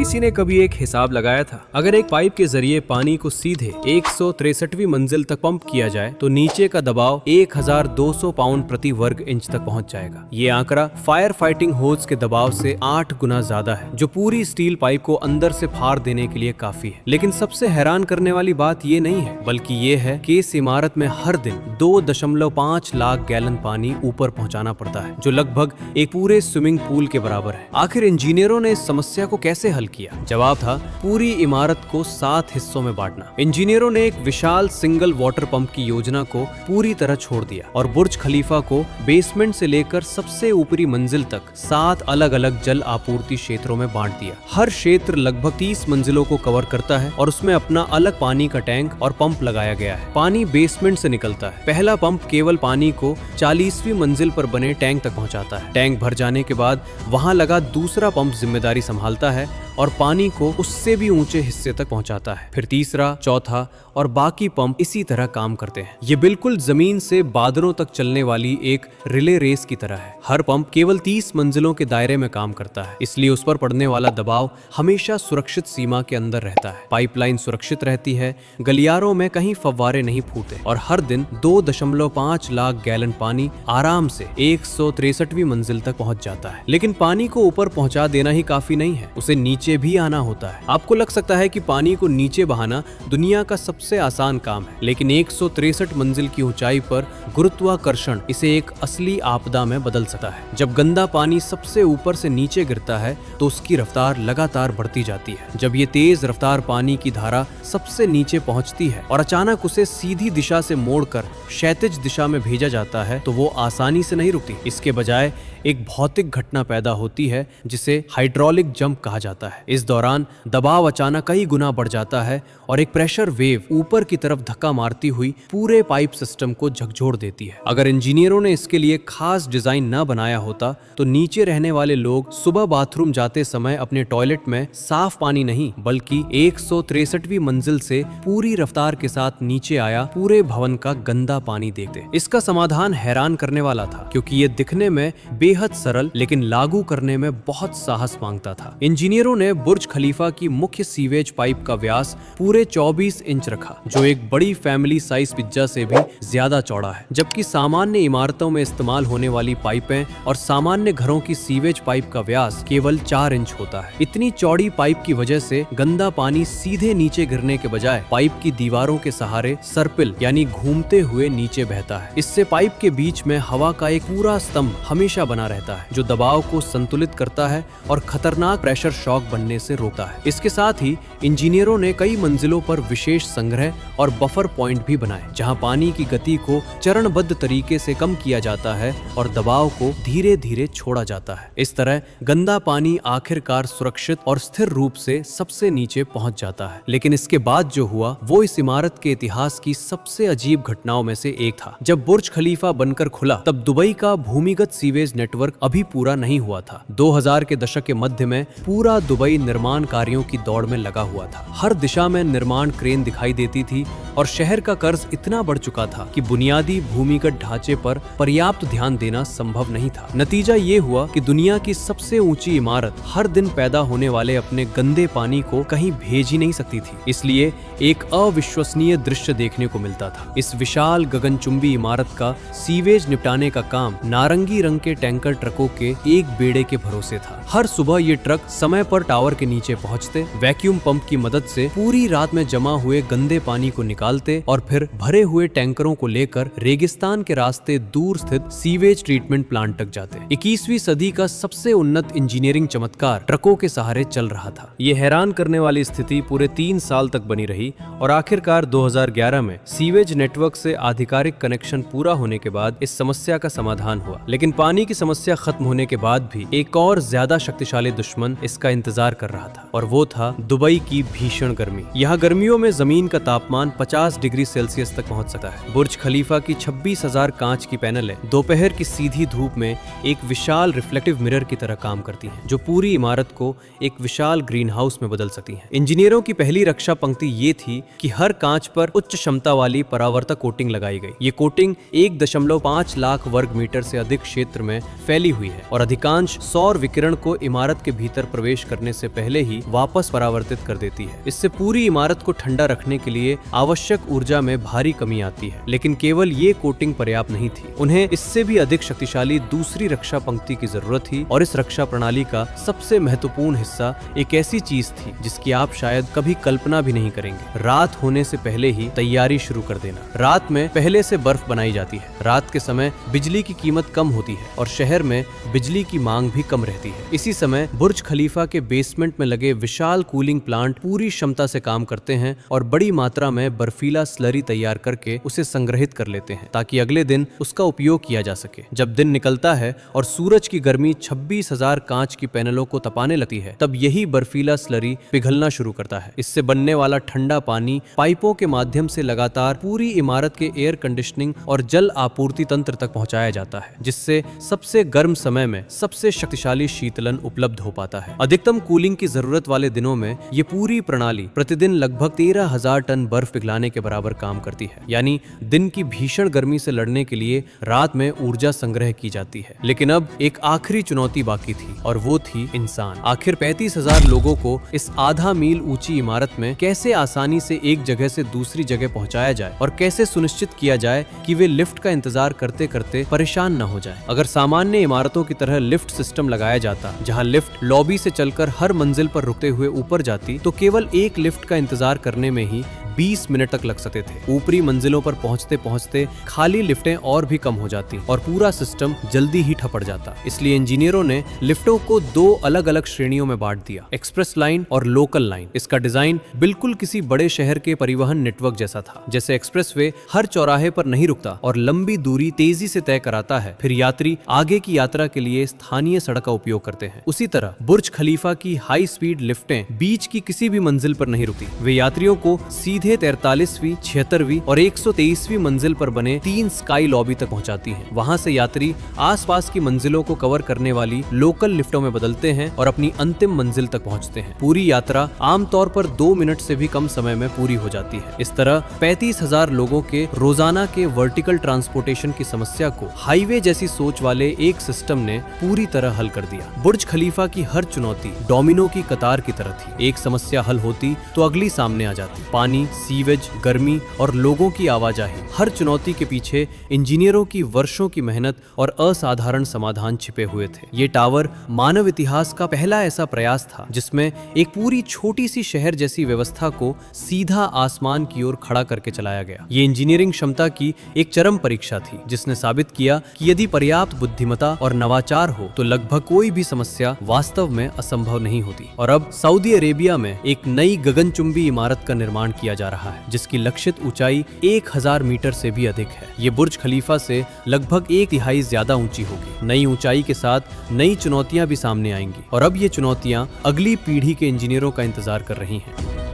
किसी ने कभी एक हिसाब लगाया था, अगर एक पाइप के जरिए पानी को सीधे 163वीं मंजिल तक पंप किया जाए तो नीचे का दबाव 1200 पाउंड प्रति वर्ग इंच तक पहुंच जाएगा। ये आंकड़ा फायर फाइटिंग होज के दबाव से 8 गुना ज्यादा है, जो पूरी स्टील पाइप को अंदर से फाड़ देने के लिए काफी है। लेकिन सबसे हैरान करने वाली बात ये नहीं है, बल्कि ये है कि इस इमारत में हर दिन 2.5 लाख गैलन पानी ऊपर पहुंचाना पड़ता है, जो लगभग एक पूरे स्विमिंग पूल के बराबर है। आखिर इंजीनियरों ने इस समस्या को कैसे हल किया? जवाब था पूरी इमारत को 7 हिस्सों में बांटना। इंजीनियरों ने एक विशाल सिंगल वाटर पंप की योजना को पूरी तरह छोड़ दिया और बुर्ज खलीफा को बेसमेंट से लेकर सबसे ऊपरी मंजिल तक 7 अलग अलग जल आपूर्ति क्षेत्रों में बांट दिया। हर क्षेत्र लगभग 30 मंजिलों को कवर करता है और उसमें अपना अलग पानी का टैंक और पंप लगाया गया है। पानी बेसमेंट से निकलता है। पहला पंप केवल पानी को 40वीं मंजिल पर बने टैंक तक पहुंचाता है। टैंक भर जाने के बाद वहां लगा दूसरा पंप जिम्मेदारी संभालता है और पानी को उससे भी ऊंचे हिस्से तक पहुंचाता है। फिर तीसरा, चौथा और बाकी पंप इसी तरह काम करते हैं। ये बिल्कुल जमीन से बादलों तक चलने वाली एक रिले रेस की तरह है। हर पंप केवल 30 मंजिलों के दायरे में काम करता है, इसलिए उस पर पड़ने वाला दबाव हमेशा सुरक्षित सीमा के अंदर रहता है। पाइपलाइन सुरक्षित रहती है, गलियारों में कहीं फव्वारे नहीं फूटते और हर दिन 2.5 लाख गैलन पानी आराम से 163वीं मंजिल तक पहुंच जाता है। लेकिन पानी को ऊपर पहुंचा देना ही काफी नहीं है, उसे नीचे भी आना होता है। आपको लग सकता है कि पानी को नीचे बहाना दुनिया का सबसे आसान काम है, लेकिन 163 मंजिल की ऊंचाई पर गुरुत्वाकर्षण इसे एक असली आपदा में बदल सकता है। जब गंदा पानी सबसे ऊपर से नीचे गिरता है तो उसकी रफ्तार लगातार बढ़ती जाती है। जब ये तेज रफ्तार पानी की धारा सबसे नीचे पहुंचती है और अचानक उसे सीधी दिशा से मोड़कर क्षैतिज दिशा में भेजा जाता है तो वो आसानी से नहीं रुकती। इसके बजाय एक भौतिक घटना पैदा होती है जिसे हाइड्रोलिक जंप कहा जाता है। इस दौरान दबाव अचानक कई गुना बढ़ जाता है और एक प्रेशर वेव ऊपर की तरफ धक्का मारती हुई पूरे पाइप सिस्टम को झकझोर देती है। अगर इंजीनियरों ने इसके लिए खास डिजाइन न बनाया होता तो नीचे रहने वाले लोग सुबह बाथरूम जाते समय अपने टॉयलेट में साफ पानी नहीं बल्कि 163वीं मंजिल से पूरी रफ्तार के साथ नीचे आया पूरे भवन का गंदा पानी देखते। इसका समाधान हैरान करने वाला था, क्योंकि ये दिखने में बेहद सरल लेकिन लागू करने में बहुत साहस मांगता था। इंजीनियरों ने बुर्ज खलीफा की मुख्य सीवेज पाइप का व्यास पूरे 24 इंच रखा, जो एक बड़ी फैमिली साइज पिज्जा से भी ज्यादा चौड़ा है। जबकि सामान्य इमारतों में इस्तेमाल होने वाली पाइपें और सामान्य घरों की सीवेज पाइप का व्यास केवल 4 इंच होता है। इतनी चौड़ी पाइप की वजह से गंदा पानी सीधे नीचे गिरने के बजाय पाइप की दीवारों के सहारे सर्पिल यानी घूमते हुए नीचे बहता है। इससे पाइप के बीच में हवा का एक पूरा स्तंभ हमेशा बना रहता है, जो दबाव को संतुलित करता है और खतरनाक प्रेशर शॉक बनने से रोकता है। इसके साथ ही इंजीनियरों ने कई मंजिलों पर विशेष संग्रह और बफर पॉइंट भी बनाए, जहां पानी की गति को चरणबद्ध तरीके से कम किया जाता है और दबाव को धीरे धीरे छोड़ा जाता है। इस तरह गंदा पानी आखिरकार सुरक्षित और स्थिर रूप से सबसे नीचे पहुंच जाता है। लेकिन इसके बाद जो हुआ वो इस इमारत के इतिहास की सबसे अजीब घटनाओं में से एक था। जब बुर्ज खलीफा बनकर खुला तब दुबई का भूमिगत सीवेज नेटवर्क अभी पूरा नहीं हुआ था। 2000 के दशक के मध्य में पूरा दुबई निर्माण कार्यों की दौड़ में लगा हुआ था। हर दिशा में निर्माण क्रेन दिखाई देती थी और शहर का कर्ज इतना बढ़ चुका था कि बुनियादी भूमिगत ढांचे पर पर्याप्त ध्यान देना संभव नहीं था। नतीजा ये हुआ कि दुनिया की सबसे ऊंची इमारत हर दिन पैदा होने वाले अपने गंदे पानी को कहीं भेज ही नहीं सकती थी। इसलिए एक अविश्वसनीय दृश्य देखने को मिलता था। इस विशाल गगनचुंबी इमारत का सीवेज निपटाने का काम नारंगी रंग के टैंकर ट्रकों के एक बेड़े के भरोसे था। हर सुबह ये ट्रक समय पर टावर के नीचे पहुंचते, वैक्यूम पंप की मदद से पूरी रात में जमा हुए गंदे पानी को निकालते और फिर भरे हुए टैंकरों को लेकर रेगिस्तान के रास्ते दूर स्थित सीवेज ट्रीटमेंट प्लांट तक जाते। 21वीं सदी का सबसे उन्नत इंजीनियरिंग चमत्कार ट्रकों के सहारे चल रहा था। ये हैरान करने वाली स्थिति पूरे 3 साल तक बनी रही और आखिरकार 2011 में सीवेज नेटवर्क से आधिकारिक कनेक्शन पूरा होने के बाद इस समस्या का समाधान हुआ। लेकिन पानी की समस्या खत्म होने के बाद भी एक और ज्यादा शक्तिशाली दुश्मन इसका इंतजार कर रहा था और वो था दुबई की भीषण गर्मी। यहाँ गर्मियों में जमीन का तापमान तापमान 50 डिग्री सेल्सियस तक पहुंच सकता है। बुर्ज खलीफा की 26,000 कांच की पैनलें दोपहर की सीधी धूप में एक विशाल रिफ्लेक्टिव मिरर की तरह काम करती हैं, जो पूरी इमारत को एक विशाल ग्रीन हाउस में बदल सकती हैं। इंजीनियरों की पहली रक्षा पंक्ति ये थी कि हर कांच पर उच्च क्षमता वाली परावर्तक कोटिंग लगाई गई। ये कोटिंग 1.5 लाख वर्ग मीटर से अधिक क्षेत्र में फैली हुई है और अधिकांश सौर विकिरण को इमारत के भीतर प्रवेश करने से पहले ही वापस परावर्तित कर देती है। इससे पूरी इमारत को ठंडा रखने के लिए आवश्यक ऊर्जा में भारी कमी आती है। लेकिन केवल ये कोटिंग पर्याप्त नहीं थी, उन्हें इससे भी अधिक शक्तिशाली दूसरी रक्षा पंक्ति की जरूरत थी। और इस रक्षा प्रणाली का सबसे महत्वपूर्ण हिस्सा एक ऐसी चीज थी जिसकी आप शायद कभी कल्पना भी नहीं करेंगे। रात होने से पहले ही तैयारी शुरू कर देना। रात में पहले से बर्फ बनाई जाती है। रात के समय बिजली की कीमत कम होती है और शहर में बिजली की मांग भी कम रहती है। इसी समय बुर्ज खलीफा के बेसमेंट में लगे विशाल कूलिंग प्लांट पूरी क्षमता से काम करते हैं और बड़ी मात्रा में बर्फीला स्लरी तैयार करके उसे संग्रहित कर लेते हैं ताकि अगले दिन उसका उपयोग किया जा सके। जब दिन निकलता है और सूरज की गर्मी 26,000 कांच की पैनलों को तपाने लगती है, तब यही बर्फीला स्लरी पिघलना शुरू करता है। इससे बनने वाला ठंडा पानी पाइपों के माध्यम से लगातार पूरी इमारत के एयर कंडीशनिंग और जल आपूर्ति तंत्र तक पहुंचाया जाता है, जिससे सबसे गर्म समय में सबसे शक्तिशाली शीतलन उपलब्ध हो पाता है। अधिकतम कूलिंग की जरूरत वाले दिनों में ये पूरी प्रणाली प्रतिदिन लगभग 13,000 टन बर्फ पिघलाने के बराबर काम करती है। यानी दिन की भीषण गर्मी से लड़ने के लिए रात में ऊर्जा संग्रह की जाती है। लेकिन अब एक आखिरी चुनौती बाकी थी और वो थी इंसान। आखिर 35,000 लोगों को इस आधा मील ऊंची इमारत में कैसे आसानी से एक जगह से दूसरी जगह पहुंचाया जाए और कैसे सुनिश्चित किया जाए कि वे लिफ्ट का इंतजार करते करते परेशान न हो जाए। अगर सामान्य इमारतों की तरह लिफ्ट सिस्टम लगाया जाता, जहां लिफ्ट लॉबी से चलकर हर मंजिल पर रुकते हुए ऊपर जाती, तो केवल एक लिफ्ट का इंतजार करने में ही 20 मिनट तक लग सकते थे। ऊपरी मंजिलों पर पहुंचते पहुंचते खाली लिफ्टें और भी कम हो जाती और पूरा सिस्टम जल्दी ही ठपड़ जाता। इसलिए इंजीनियरों ने लिफ्टों को 2 अलग अलग श्रेणियों में बांट दिया, एक्सप्रेस लाइन और लोकल लाइन। इसका डिजाइन बिल्कुल किसी बड़े शहर के परिवहन नेटवर्क जैसा था। जैसे एक्सप्रेसवे हर चौराहे पर नहीं रुकता और लंबी दूरी तेजी से तय कराता है, फिर यात्री आगे की यात्रा के लिए स्थानीय सड़क का उपयोग करते हैं, उसी तरह बुर्ज खलीफा की हाई स्पीड लिफ्टें बीच की किसी भी मंजिल पर नहीं रुकती। वे यात्रियों को सीधे 43वीं, 76वीं और 123वीं मंजिल पर बने 3 स्काई लॉबी तक पहुंचाती हैं। वहां से यात्री आसपास की मंजिलों को कवर करने वाली लोकल लिफ्टों में बदलते हैं और अपनी अंतिम मंजिल तक पहुंचते हैं। पूरी यात्रा आमतौर पर 2 मिनट से भी कम समय में पूरी हो जाती है। इस तरह 35,000 लोगों के रोजाना के वर्टिकल ट्रांसपोर्टेशन की समस्या को हाईवे जैसी सोच वाले एक सिस्टम ने पूरी तरह हल कर दिया। बुर्ज खलीफा की हर चुनौती डोमिनो की कतार की तरह थी। एक समस्या हल होती तो अगली सामने आ जाती। पानी, सीवेज, गर्मी और लोगों की आवाजाही, हर चुनौती के पीछे इंजीनियरों की वर्षों की मेहनत और असाधारण समाधान छिपे हुए थे। ये टावर मानव इतिहास का पहला ऐसा प्रयास था जिसमें एक पूरी छोटी सी शहर जैसी व्यवस्था को सीधा आसमान की ओर खड़ा करके चलाया गया। ये इंजीनियरिंग क्षमता की एक चरम परीक्षा थी, जिसने साबित किया कि यदि पर्याप्त बुद्धिमत्ता और नवाचार हो तो लगभग कोई भी समस्या वास्तव में असंभव नहीं होती। और अब सऊदी अरेबिया में एक नई गगनचुंबी इमारत का निर्माण किया जा रहा है, जिसकी लक्षित ऊंचाई 1000 मीटर से भी अधिक है। ये बुर्ज खलीफा से लगभग 1/3 ज्यादा ऊंची होगी। नई ऊंचाई के साथ नई चुनौतियां भी सामने आएंगी और अब ये चुनौतियां अगली पीढ़ी के इंजीनियरों का इंतजार कर रही हैं।